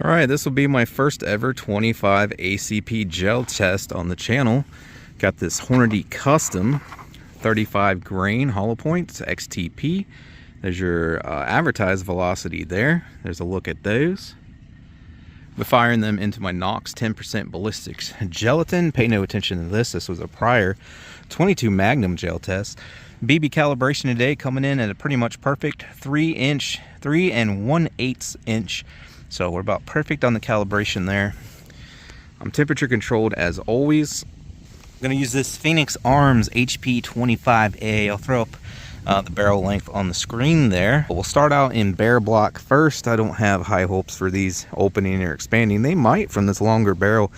All right, this will be my first ever 25 ACP gel test on the channel. Got this Hornady custom 35 grain hollow points XTP. There's your advertised velocity there. There's a look at those. We're firing them into my Knox 10% Ballistics gelatin. Pay no attention to this. This was a prior 22 Magnum gel test. BB calibration today coming in at a pretty much perfect 3 1/8 inch. So we're about perfect on the calibration there. I'm temperature controlled as always. I'm going to use this Phoenix Arms HP 25A. I'll throw up the barrel length on the screen there. We'll start out in bare block first. I don't have high hopes for these opening or expanding. They might from this longer barrel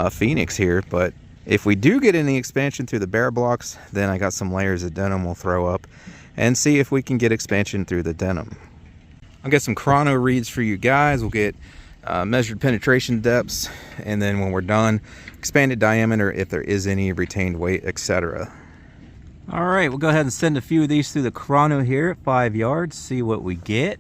Phoenix here, but if we do get any expansion through the bare blocks, then I got some layers of denim we'll throw up and see if we can get expansion through the denim. I'll get some chrono reads for you guys. We'll get measured penetration depths, and then when we're done, expanded diameter if there is any, retained weight, etc. All right, we'll go ahead and send a few of these through the chrono here at 5 yards, see what we get.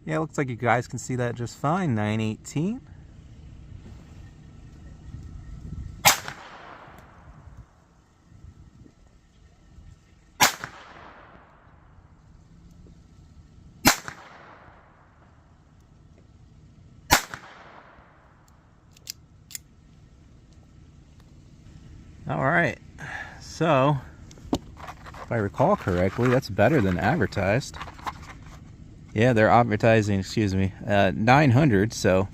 Yeah, looks like you guys can see that just fine. 918. All right, so if I recall correctly, that's better than advertised. Yeah, they're advertising, 900, so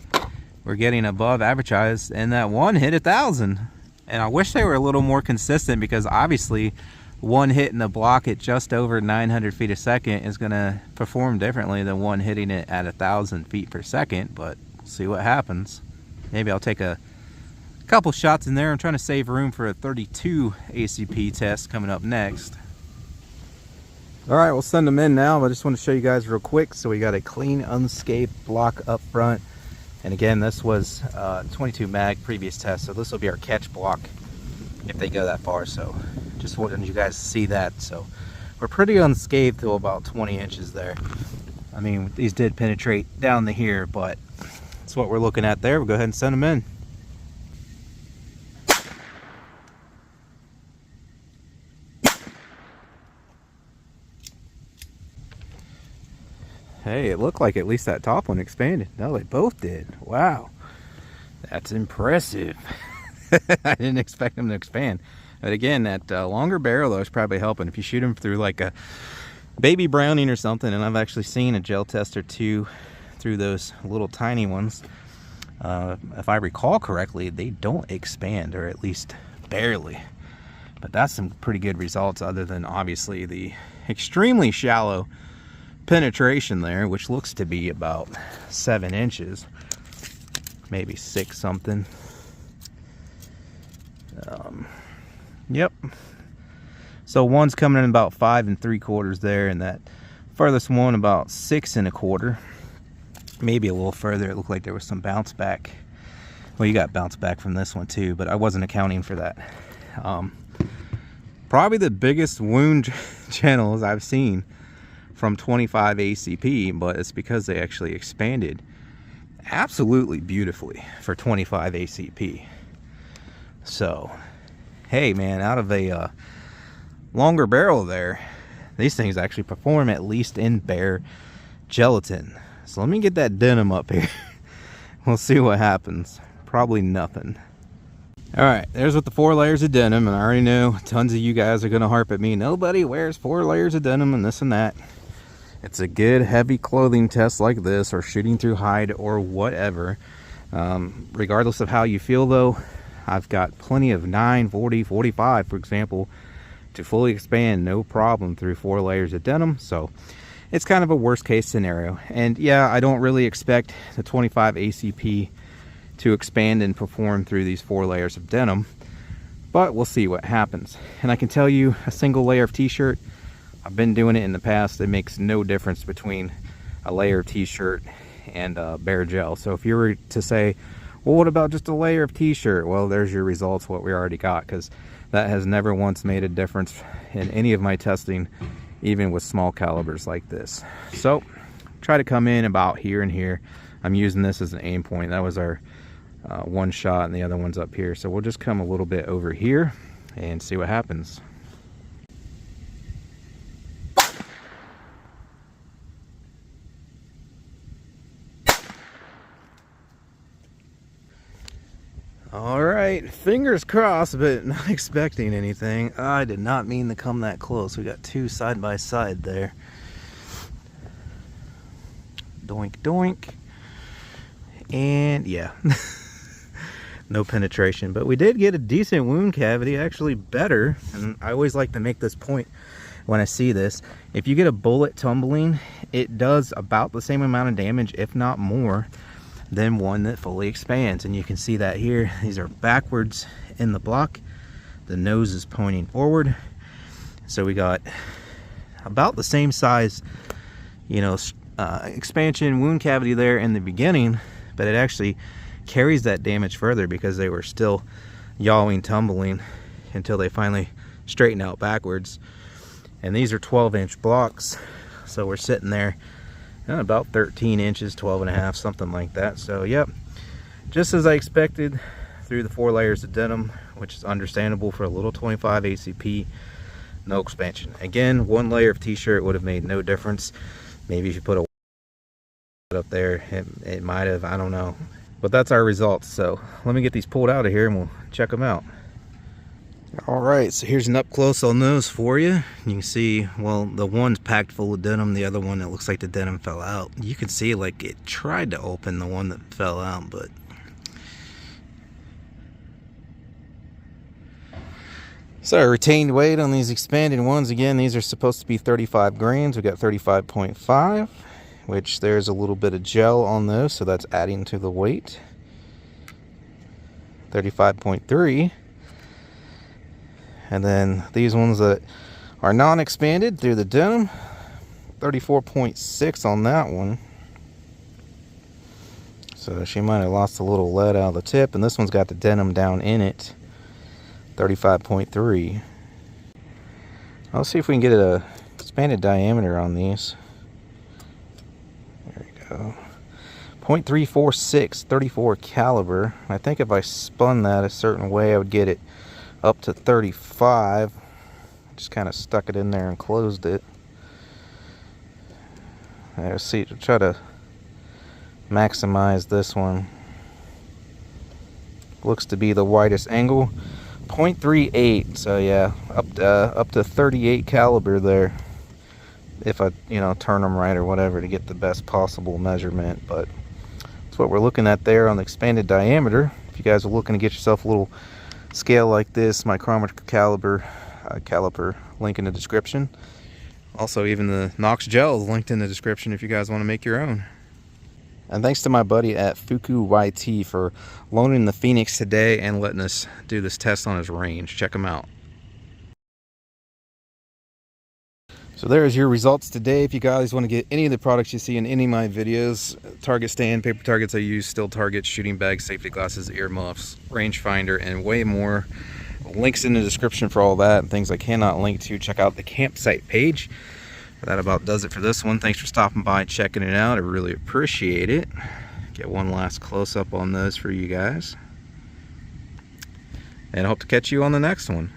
we're getting above advertised, and that one hit 1,000. And I wish they were a little more consistent, because obviously one hit in the block at just over 900 feet a second is going to perform differently than one hitting it at 1,000 feet per second, but we'll see what happens. Maybe I'll take a couple shots in there. I'm trying to save room for a 32 ACP test coming up next. All right, we'll send them in now, but I just want to show you guys real quick. So we got a clean, unscathed block up front. And again, this was 22 mag previous test, so this will be our catch block if they go that far. So just wanted you guys to see that. So we're pretty unscathed till about 20 inches there. I mean, these did penetrate down to here, but that's what we're looking at there. We'll go ahead and send them in. Hey, it looked like at least that top one expanded. No, they both did. Wow. That's impressive. I didn't expect them to expand. But again, that longer barrel though is probably helping. If you shoot them through like a baby browning or something, and I've actually seen a gel test or two through those little tiny ones. If I recall correctly, they don't expand, or at least barely. But that's some pretty good results, other than obviously the extremely shallow penetration there, which looks to be about 7 inches, maybe 6 something. Yep, so one's coming in about 5 3/4 there, and that furthest one about 6 1/4, maybe a little further. It looked like there was some bounce back. Well, you got bounce back from this one too, but I wasn't accounting for that. Probably the biggest wound channels I've seen from 25 ACP, but it's because they actually expanded absolutely beautifully for 25 ACP. So, hey man, out of a longer barrel there, these things actually perform at least in bare gelatin. So let me get that denim up here. We'll see what happens. Probably nothing. All right, there's with the 4 layers of denim, and I already know tons of you guys are gonna harp at me. Nobody wears 4 layers of denim and this and that. It's a good heavy clothing test like this, or shooting through hide or whatever. Regardless of how you feel though, I've got plenty of 9, 40, 45, for example, to fully expand no problem through 4 layers of denim. So it's kind of a worst case scenario. And yeah, I don't really expect the 25 ACP to expand and perform through these 4 layers of denim, but we'll see what happens. And I can tell you, a single layer of t-shirt, I've been doing it in the past, it makes no difference between a layer of t-shirt and bare gel. So if you were to say, Well, what about just a layer of t-shirt? Well, there's your results, what we already got, because that has never once made a difference in any of my testing, even with small calibers like this. So try to come in about here and here. I'm using this as an aim point. That was our one shot, and the other one's up here. So we'll just come a little bit over here and see what happens. All right, fingers crossed, but not expecting anything. I did not mean to come that close. We got two side by side there. Doink, doink. And yeah, no penetration, but we did get a decent wound cavity, actually better. And I always like to make this point when I see this. If you get a bullet tumbling, it does about the same amount of damage, if not more, than one that fully expands. And you can see that here. These are backwards in the block. The nose is pointing forward. So we got about the same size, you know, expansion wound cavity there in the beginning, but it actually carries that damage further because they were still yawing, tumbling until they finally straighten out backwards. And these are 12-inch blocks, so we're sitting there about 13 inches, 12 and a half, something like that. So yep, just as I expected, through the 4 layers of denim, which is understandable for a little 25 ACP. No expansion. Again, 1 layer of t-shirt would have made no difference. Maybe if you put a up there, it might have, I don't know. But that's our results. So let me get these pulled out of here and we'll check them out. All right, so here's an up close on those for you. You can see, well, the one's packed full of denim, the other one, it looks like the denim fell out. You can see like it tried to open, the one that fell out, but so retained weight on these expanded ones, again, these are supposed to be 35 grams. We got 35.5, which there's a little bit of gel on those, so that's adding to the weight. 35.3. And then these ones that are non-expanded through the denim, 34.6 on that one. So she might have lost a little lead out of the tip, and this one's got the denim down in it, 35.3. Let's see if we can get a expanded diameter on these. There we go. 0.346, 34 caliber. I think if I spun that a certain way, I would get it up to 35. Just kind of stuck it in there and closed it. Let's see, to try to maximize this one. Looks to be the widest angle. 0.38, so yeah, up to 38 caliber there. If I, you know, turn them right or whatever to get the best possible measurement. But that's what we're looking at there on the expanded diameter. If you guys are looking to get yourself a little scale like this, micrometer caliper, link in the description. Also, even the Knox gel is linked in the description if you guys want to make your own. And thanks to my buddy at Fuku YT for loaning the Phoenix today and letting us do this test on his range. Check him out. So there's your results today. If you guys want to get any of the products you see in any of my videos, target stand, paper targets I use, still targets, shooting bags, safety glasses, earmuffs, rangefinder, and way more. Links in the description for all that and things I cannot link to. Check out the campsite page. That about does it for this one. Thanks for stopping by and checking it out. I really appreciate it. Get one last close-up on those for you guys. And I hope to catch you on the next one.